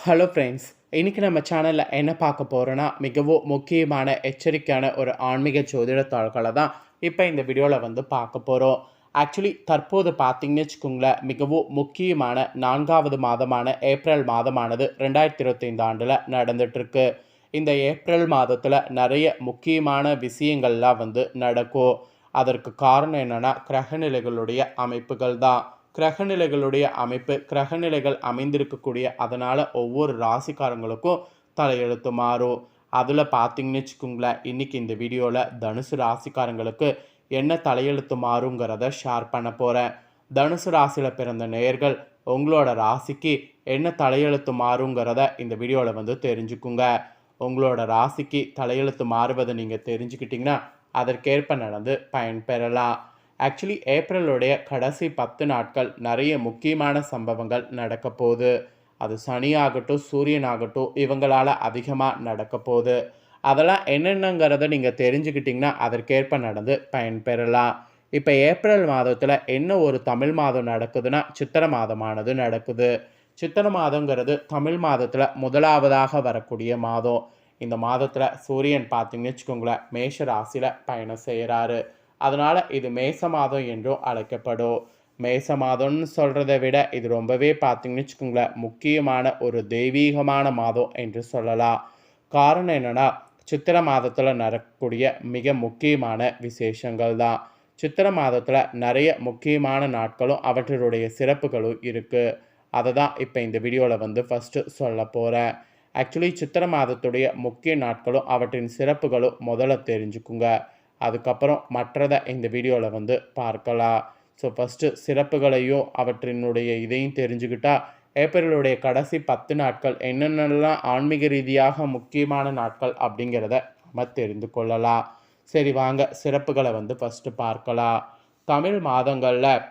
Hello friends, இன்றைக்கி நம்ம சேனலில் என்ன பார்க்க போகிறோன்னா, மிகவும் முக்கியமான எச்சரிக்கையான ஒரு ஆன்மீக ஜோதிட தாள்களை தான் இப்போ இந்த வீடியோவில் பார்க்க போகிறோம். ஆக்சுவலி தற்போது பார்த்தீங்கன்னு வச்சுக்கோங்களேன், மிகவும் முக்கியமான 4வது மாதமான ஏப்ரல் மாதமானது 2025 ஆண்டில் நடந்துகிட்ருக்கு. இந்த ஏப்ரல் மாதத்தில் நிறைய முக்கியமான விஷயங்கள்லாம் நடக்கும். அதற்கு காரணம் என்னென்னா, கிரகநிலைகளுடைய அமைப்புகள் தான். கிரகநிலைகளுடைய அமைப்பு, கிரகநிலைகள் அமைந்திருக்கக்கூடிய அதனால் ஒவ்வொரு ராசிக்காரங்களுக்கும் தலையெழுத்து மாறும். அதில் பார்த்தீங்கன்னு வச்சுக்கோங்களேன், இன்றைக்கி இந்த வீடியோவில் தனுசு ராசிக்காரங்களுக்கு என்ன தலையெழுத்து மாறுங்கிறத ஷேர் பண்ண போகிறேன். தனுசு ராசியில் பிறந்த நேயர்கள் உங்களோட ராசிக்கு என்ன தலையெழுத்து மாறுங்கிறத இந்த வீடியோவில் தெரிஞ்சுக்குங்க. உங்களோட ராசிக்கு தலையெழுத்து மாறுவதை நீங்கள் தெரிஞ்சுக்கிட்டிங்கன்னா அதற்கேற்ப நடந்து பயன்பெறலாம். ஆக்சுவலி ஏப்ரலுடைய கடைசி 10 நாட்கள் நிறைய முக்கியமான சம்பவங்கள் நடக்க போகுது. அது சனியாகட்டும், சூரியனாகட்டும், இவங்களால் அதிகமாக நடக்க போகுது. அதெல்லாம் என்னென்னங்கிறத நீங்கள் தெரிஞ்சுக்கிட்டிங்கன்னா அதற்கேற்ப நடந்து பயன்பெறலாம். இப்போ ஏப்ரல் மாதத்தில் என்ன ஒரு தமிழ் மாதம் நடக்குதுன்னா, சித்திரை மாதமானது நடக்குது. சித்திரை மாதங்கிறது தமிழ் மாதத்தில் முதலாவதாக வரக்கூடிய மாதம். இந்த மாதத்தில் சூரியன் பார்த்தீங்கன்னு வச்சுக்கோங்களேன், மேஷ ராசியில் பயணம் செய்கிறாரு. அதனால் இது மேச மாதம் என்றும் அழைக்கப்படும். மேச மாதம்னு சொல்கிறத விட இது ரொம்பவே பார்த்திங்கன்னு வச்சுக்கோங்களேன், முக்கியமான ஒரு தெய்வீகமான மாதம் என்று சொல்லலாம். காரணம் என்னென்னா, சித்திரை மாதத்தில் நடக்கக்கூடிய மிக முக்கியமான விசேஷங்கள் தான். சித்திரை மாதத்தில் நிறைய முக்கியமான நாட்களும் அவற்றினுடைய சிறப்புகளும் இருக்குது. அதை தான் இப்போ இந்த வீடியோவில் ஃபஸ்ட்டு சொல்ல போகிறேன். ஆக்சுவலி சித்திரை மாதத்துடைய முக்கிய நாட்களும் அவற்றின் சிறப்புகளும் முதல்ல தெரிஞ்சுக்குங்க. அதுக்கப்புறம் மற்றதை இந்த வீடியோவில் பார்க்கலாம். ஸோ ஃபஸ்ட்டு சிறப்புகளையும் அவற்றினுடைய இதையும் தெரிஞ்சுக்கிட்டால் ஏப்ரலுடைய கடைசி 10 நாட்கள் என்னென்னலாம் ஆன்மீக ரீதியாக முக்கியமான நாட்கள் அப்படிங்கிறத நம்ம தெரிந்து கொள்ளலாம். சரி வாங்க, சிறப்புகளை ஃபஸ்ட்டு பார்க்கலாம். தமிழ் மாதங்களில்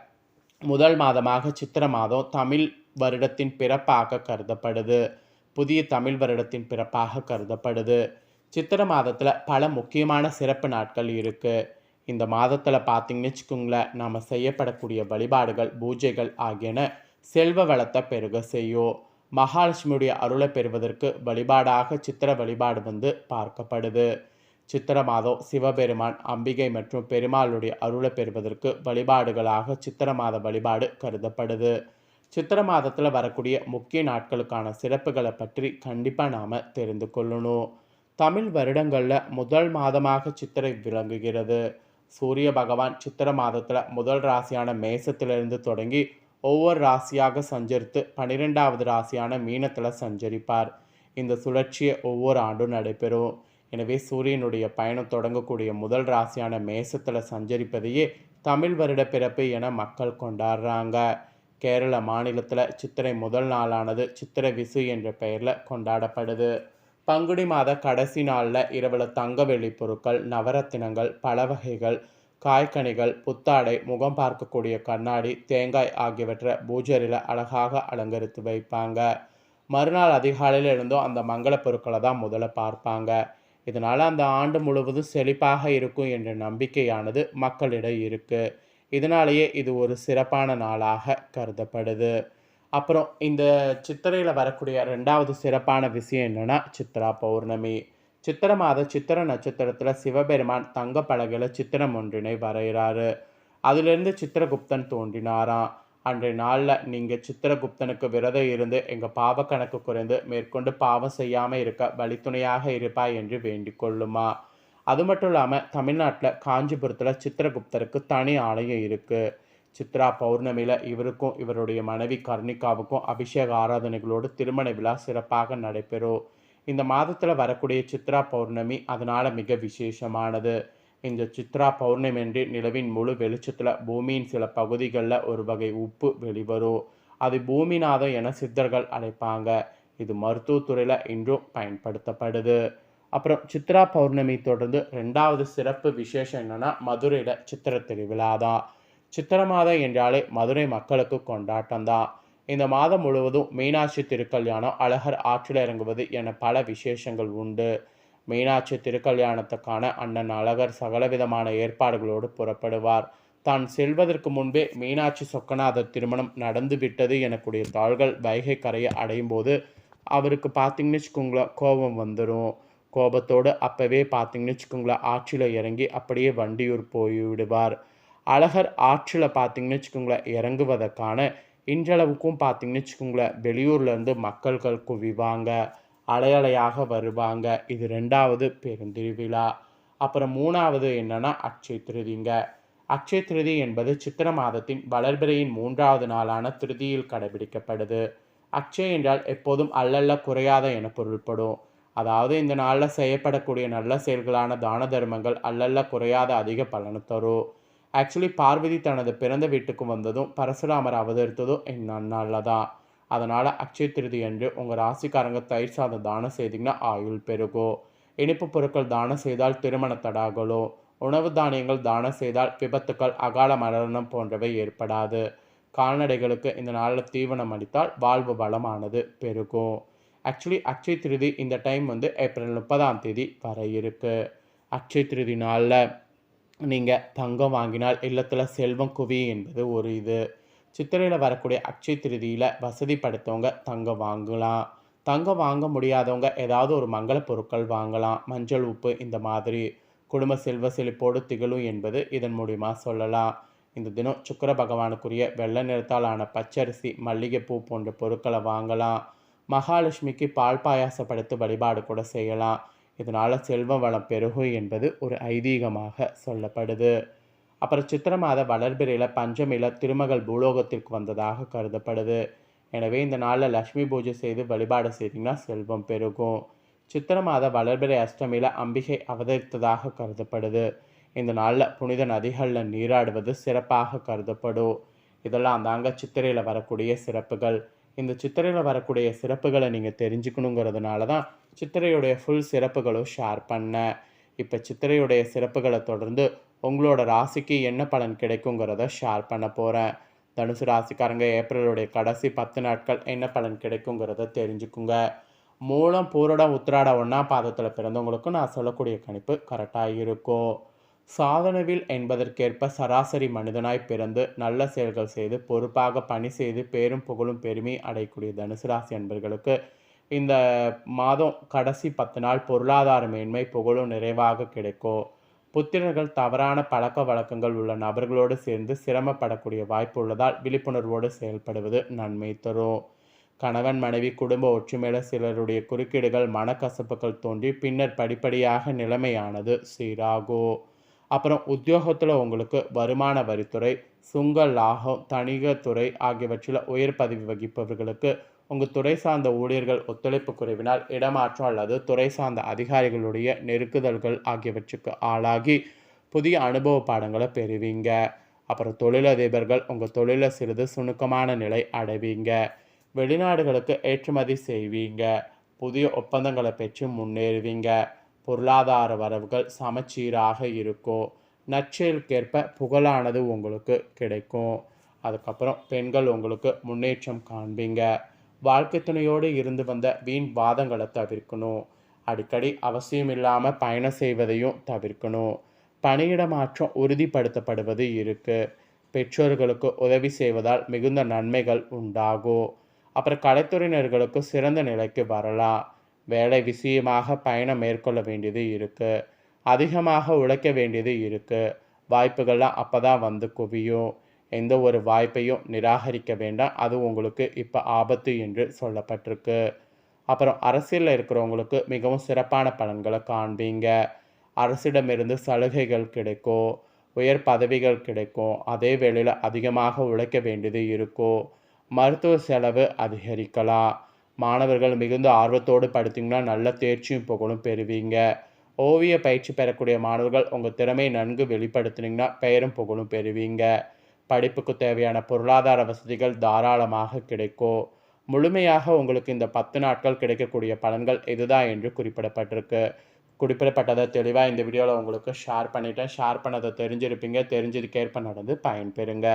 முதல் மாதமாக சித்திரை மாதம் தமிழ் வருடத்தின் பிறப்பாக கருதப்படுது. புதிய தமிழ் வருடத்தின் பிறப்பாக கருதப்படுது. சித்திரை மாதத்தில் பல முக்கியமான சிறப்பு நாட்கள் இருக்குது. இந்த மாதத்தில் பார்த்திங்கன்னு வச்சுக்கோங்களேன், நாம் செய்யப்படக்கூடிய வழிபாடுகள், பூஜைகள் ஆகியன செல்வ வளத்தை பெருக செய்யும். மகாலட்சுமியுடைய அருளை பெறுவதற்கு வழிபாடாக சித்திரை வழிபாடு பார்க்கப்படுது. சித்திரை மாதம் சிவபெருமான், அம்பிகை மற்றும் பெருமாளுடைய அருளை பெறுவதற்கு வழிபாடுகளாக சித்திரை மாத வழிபாடு கருதப்படுது. சித்திரை மாதத்தில் வரக்கூடிய முக்கிய நாட்களுக்கான சிறப்புகளை பற்றி கண்டிப்பாக நாம் தெரிந்து கொள்ளணும். தமிழ் வருடங்களில் முதல் மாதமாக சித்திரை விளங்குகிறது. சூரிய பகவான் சித்திரை மாதத்தில் முதல் ராசியான மேசத்திலிருந்து தொடங்கி ஒவ்வொரு ராசியாக சஞ்சரித்து 12வது ராசியான மீனத்தில் சஞ்சரிப்பார். இந்த சுழற்சியை ஒவ்வொரு ஆண்டும் நடைபெறும். எனவே சூரியனுடைய பயணம் தொடங்கக்கூடிய முதல் ராசியான மேசத்தில் சஞ்சரிப்பதையே தமிழ் வருட பிறப்பு என மக்கள் கொண்டாடுறாங்க. கேரள மாநிலத்தில் சித்திரை முதல் நாளானது சித்திரை விசு என்ற பெயரில் கொண்டாடப்படுது. பங்குனி மாத கடைசி நாளில் இரவில் தங்க வெள்ளி பொருட்கள், நவரத்தினங்கள், பல வகைகள், காய்கனிகள், புத்தாடை, முகம் பார்க்கக்கூடிய கண்ணாடி, தேங்காய் ஆகியவற்றை பூஜையில் அழகாக அலங்கரித்து வைப்பாங்க. மறுநாள் அதிகாலையில் இருந்தும் அந்த மங்கள பொருட்களை தான் முதல்ல பார்ப்பாங்க. இதனால் அந்த ஆண்டு முழுவதும் செழிப்பாக இருக்கும் என்ற நம்பிக்கையானது மக்களிடம் இருக்குது. இதனாலேயே இது ஒரு சிறப்பான நாளாக கருதப்படுது. அப்புறம் இந்த சித்திரையில் வரக்கூடிய 2வது சிறப்பான விஷயம் என்னென்னா, சித்ரா பௌர்ணமி. சித்திரை மாத சித்திரை நட்சத்திரத்தில் சிவபெருமான் தங்க பலகையில் சித்திரம் ஒன்றினை வரைகிறாரு. அதிலிருந்து சித்திரகுப்தன் தோன்றினாராம். அன்றைய நாளில் நீங்கள் சித்திரகுப்தனுக்கு விரதம் இருந்து எங்கள் பாவ கணக்கு குறைந்து மேற்கொண்டு பாவம் செய்யாமல் இருக்க வழித்துணையாக இருப்பாய் என்று வேண்டிக் கொள்ளுமா. அது மட்டும் இல்லாமல் தமிழ்நாட்டில் காஞ்சிபுரத்தில் சித்திரகுப்தருக்கு தனி ஆலயம் இருக்குது. சித்ரா பௌர்ணமியில் இவருக்கும் இவருடைய மனைவி கர்ணிகாவுக்கும் அபிஷேக ஆராதனைகளோடு திருமண விழா சிறப்பாக நடைபெறும். இந்த மாதத்தில் வரக்கூடிய சித்ரா பௌர்ணமி அதனால் மிக விசேஷமானது. இந்த சித்ரா பௌர்ணமி என்று நிலவின் முழு வெளிச்சத்தில் பூமியின் சில பகுதிகளில் ஒரு வகை உப்பு வெளிவரும். அது பூமிநாதம் என சித்தர்கள் அழைப்பாங்க. இது மருத்துவத்துறையில் இன்றும் பயன்படுத்தப்படுது. அப்புறம் சித்ரா பௌர்ணமி தொடர்ந்து 2வது சிறப்பு விசேஷம் என்னென்னா, மதுரையில் சித்திரை திருவிழா தான். சித்திரை மாதம் என்றாலே மதுரை மக்களுக்கு கொண்டாட்டம் தான். இந்த மாதம் முழுவதும் மீனாட்சி திருக்கல்யாணம், அழகர் ஆற்றில் இறங்குவது என பல விசேஷங்கள் உண்டு. மீனாட்சி திருக்கல்யாணத்துக்கான அண்ணன் அழகர் சகலவிதமான ஏற்பாடுகளோடு புறப்படுவார். தான் செல்வதற்கு முன்பே மீனாட்சி சொக்கநாதர் திருமணம் நடந்துவிட்டது எனக்கூடிய தாள்கள் வைகை கரையை அடையும் போது அவருக்கு பார்த்தீங்கன்னு வச்சுக்கோங்களேன் கோபம் வந்துடும். கோபத்தோடு அப்போவே பார்த்தீங்கன்னு வச்சுக்கோங்களேன் ஆற்றில் இறங்கி அப்படியே வண்டியூர் போய் விடுவார். அழகர் ஆற்றில் பார்த்தீங்கன்னு வச்சுக்கோங்களேன் இறங்குவதற்கான இன்றளவுக்கும் பார்த்தீங்கன்னு வச்சுக்கோங்களேன் வெளியூர்லேருந்து மக்கள்கள் குவிவாங்க, அலையலையாக வருவாங்க. இது 2வது பெருந்திருவிழா. அப்புறம் 3வது என்னன்னா அட்சய திருதிங்க. அட்சய திருதி என்பது சித்திர மாதத்தின் வளர்பிறையின் 3வது நாளான திருதியில் கடைபிடிக்கப்படுது. அட்சய என்றால் எப்போதும் அல்லல்ல குறையாத என பொருள்படும். அதாவது இந்த நாளில் செய்யப்படக்கூடிய நல்ல செயல்களான தான தர்மங்கள் அல்லல்ல குறையாத அதிக பலனை தரும். ஆக்சுவலி பார்வதி தனது பிறந்த வீட்டுக்கு வந்ததும் பரசுராமர் அவதரித்ததும் இந்நன்னாளில் தான். அதனால் அட்சய திருதி அன்று உங்கள் ராசிக்காரங்க தயிர் சாதம் தானம் செய்திங்கன்னா ஆயுள் பெருகும். இனிப்பு பொருட்கள் தானம் செய்தால் திருமண தடாகலும். உணவு தானியங்கள் தானம் செய்தால் விபத்துக்கள் அகால மரணம் போன்றவை ஏற்படாது. கால்நடைகளுக்கு இந்த நாளில் தீவனம் அளித்தால் வாழ்வு வளமானது பெருகும். ஆக்சுவலி அட்சய திருதி இந்த டைம் வந்து ஏப்ரல் 30ஆம் தேதி வர இருக்குது. அட்சய திருதி நாளில் நீங்கள் தங்கம் வாங்கினால் இல்லத்தில் செல்வம் குவி என்பது ஒரு இது. சித்திரையில் வரக்கூடிய அட்சய திருதியில் வசதி படுத்தவங்க தங்கம் வாங்கலாம். தங்கம் வாங்க முடியாதவங்க ஏதாவது ஒரு மங்கள பொருட்கள் வாங்கலாம். மஞ்சள், உப்பு இந்த மாதிரி குடும்ப செல்வ செழிப்போடு திகழும் என்பது இதன் மூலிமா சொல்லலாம். இந்த தினம் சுக்கிர பகவானுக்குரிய வெள்ளை நிறத்தால் ஆன பச்சரிசி, மல்லிகைப்பூ போன்ற பொருட்களை வாங்கலாம். மகாலட்சுமிக்கு பால் பாயாசப்படுத்தி வழிபாடு கூட செய்யலாம். இதனால் செல்வ வளம் பெருகும் என்பது ஒரு ஐதீகமாக சொல்லப்படுது. அப்புறம் சித்திர மாத வளர்பிறையில் பஞ்சமியில் திருமகள் பூலோகத்திற்கு வந்ததாக கருதப்படுது. எனவே இந்த நாளில் லக்ஷ்மி பூஜை செய்து வழிபாடு செய்திங்கன்னா செல்வம் பெருகும். சித்திர மாத வளர்பிறை அஷ்டமியில் அம்பிகை அவதரித்ததாக கருதப்படுது. இந்த நாளில் புனித நதிகளில் நீராடுவது சிறப்பாக கருதப்படும். இதெல்லாம் தாங்க சித்திரையில் வரக்கூடிய சிறப்புகள். இந்த சித்திரையில் வரக்கூடிய சிறப்புகளை நீங்கள் தெரிஞ்சுக்கணுங்கிறதுனால தான் சித்திரையுடைய ஃபுல் சிறப்புகளும் ஷேர் பண்ணேன். இப்போ சித்திரையுடைய சிறப்புகளை தொடர்ந்து உங்களோட ராசிக்கு என்ன பலன் கிடைக்குங்கிறத ஷேர் பண்ண போகிறேன். தனுசு ராசிக்காரங்க ஏப்ரலுடைய கடைசி 10 நாட்கள் என்ன பலன் கிடைக்குங்கிறத தெரிஞ்சுக்குங்க. மூலம், பூரடம், உத்திராடம் 1ஆம் பாதத்தில் பிறந்தவங்களுக்கும் நான் சொல்லக்கூடிய கணிப்பு கரெக்டாக இருக்கும். சாதனவில் என்பதற்கேற்ப சராசரி மனிதனாய் பிறந்து நல்ல செயல்கள் செய்து பொறுப்பாக பணி செய்து பேரும் புகழும் பெருமை அடையக்கூடிய தனுசு ராசி அன்பர்களுக்கு இந்த மாதம் கடைசி 10 நாள் பொருளாதார மேன்மை புகழும் நிறைவாக கிடைக்கும். புத்திரர்கள் தவறான பழக்க வழக்கங்கள் உள்ள நபர்களோடு சேர்ந்து சிரமப்படக்கூடிய வாய்ப்பு உள்ளதால் விழிப்புணர்வோடு செயல்படுவது நன்மை தரும். கணவன் மனைவி குடும்ப ஒற்றுமையில் சிலருடைய குறுக்கீடுகள் மனக்கசப்புகள் தோன்றி பின்னர் படிப்படியாக நிலைமையானது சீராகும். அப்புறம் உத்தியோகத்தில் உங்களுக்கு வருமான வரித்துறை, சுங்க லாபம், தணிகத்துறை ஆகியவற்றில் உயர் பதவி வகிப்பவர்களுக்கு உங்கள் துறை சார்ந்த ஊழியர்கள் ஒத்துழைப்பு குறைவினால் இடமாற்றம் அல்லது துறை சார்ந்த அதிகாரிகளுடைய நெருக்குதல்கள் ஆகியவற்றுக்கு ஆளாகி புதிய அனுபவ பாடங்களை பெறுவீங்க. அப்புறம் தொழிலதிபர்கள் உங்கள் தொழிலில் சிறிது சுணுக்கமான நிலை அடைவீங்க. வெளிநாடுகளுக்கு ஏற்றுமதி செய்வீங்க. புதிய ஒப்பந்தங்களை பெற்று முன்னேறுவீங்க. பொருளாதார வரவுகள் சமச்சீராக இருக்கும். நற்செயலுக்கேற்ப புகழானது உங்களுக்கு கிடைக்கும். அதுக்கப்புறம் பெண்கள் உங்களுக்கு முன்னேற்றம் காண்பீங்க. வாழ்க்கை துணையோடு இருந்து வந்த வீண் வாதங்களை தவிர்க்கணும். அடிக்கடி அவசியம் இல்லாமல் பயணம் செய்வதையும் தவிர்க்கணும். பணியிட மாற்றம் உறுதிப்படுத்தப்படுவது இருக்குது. பெற்றோர்களுக்கு உதவி செய்வதால் மிகுந்த நன்மைகள் உண்டாகும். அப்புறம் கலைத்துறையினர்களுக்கு சிறந்த நிலைக்கு வரலாம். வேலை விஷயமாக பயணம் மேற்கொள்ள வேண்டியது இருக்குது. அதிகமாக உழைக்க வேண்டியது இருக்குது. வாய்ப்புகள்லாம் அப்போ தான் வந்து குவியும். எந்த ஒரு வாய்ப்பையும் நிராகரிக்க வேண்டாம். அது உங்களுக்கு இப்போ ஆபத்து என்று சொல்லப்பட்டிருக்கு. அப்புறம் அரசியலில் இருக்கிறவங்களுக்கு மிகவும் சிறப்பான பலன்களை காண்பீங்க. அரசிடமிருந்து சலுகைகள் கிடைக்கும். உயர் பதவிகள் கிடைக்கும். அதே வேளையில் அதிகமாக உழைக்க வேண்டியது இருக்கும். மருத்துவ செலவு அதிகரிக்கலாம். மாணவர்கள் மிகுந்த ஆர்வத்தோடு படித்தீங்கன்னா நல்ல தேர்ச்சியும் புகழும் பெறுவீங்க. ஓவிய பயிற்சி பெறக்கூடிய மாணவர்கள் உங்கள் திறமையை நன்கு வெளிப்படுத்தினீங்கன்னா பெயரும் புகழும் பெறுவீங்க. படிப்புக்கு தேவையான பொருளாதார வசதிகள் தாராளமாக கிடைக்கும். முழுமையாக உங்களுக்கு இந்த 10 நாட்கள் கிடைக்கக்கூடிய பலன்கள் இதுதான் என்று குறிப்பிடப்பட்டதை தெளிவாக இந்த வீடியோவில் உங்களுக்கு ஷேர் பண்ணிட்டேன். ஷேர் பண்ணதை தெரிஞ்சிருப்பீங்க. தெரிஞ்சதுக்கேற்ப நடந்து பயன்பெறுங்க.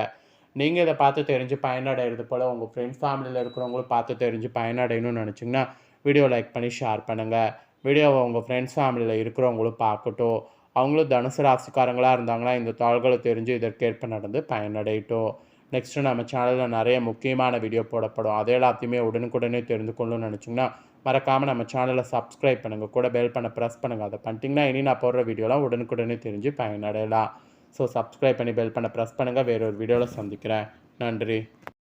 நீங்கள் இதை பார்த்து தெரிஞ்சு பயனடைகிறது போல் உங்கள் ஃப்ரெண்ட்ஸ் ஃபேமிலியில் இருக்கிறவங்களும் பார்த்து தெரிஞ்சு பயனடையணும்னு நினச்சிங்கன்னா வீடியோ லைக் பண்ணி ஷேர் பண்ணுங்கள். வீடியோவை உங்கள் ஃப்ரெண்ட்ஸ் ஃபேமிலியில் இருக்கிறவங்களும் பார்க்கட்டும். அவங்களும் தனுசு ராசிக்காரங்களாக இருந்தாங்கன்னா இந்த தாள்களை தெரிஞ்சு இதற்கேற்ப நடந்து பயனடையட்டும். நெக்ஸ்ட்டு நம்ம சேனலில் நிறைய முக்கியமான வீடியோ போடப்படும். அது எல்லாத்தையுமே உடனுக்குடனே தெரிந்து கொள்ளணும்னு நினச்சிங்கன்னா மறக்காமல் நம்ம சேனலை சப்ஸ்கிரைப் பண்ணுங்கள். கூட பெல் பண்ண ப்ரெஸ் பண்ணுங்கள். அதை பண்ணிட்டீங்கன்னா இனி நான் போடுற வீடியோலாம் உடனுக்குடனே தெரிஞ்சு பயனடையலாம். ஸோ சப்ஸ்கிரைப் பண்ணி பெல் பண்ண ப்ரெஸ் பண்ணுங்கள். வேறொரு வீடியோவில் சந்திக்கிறேன். நன்றி.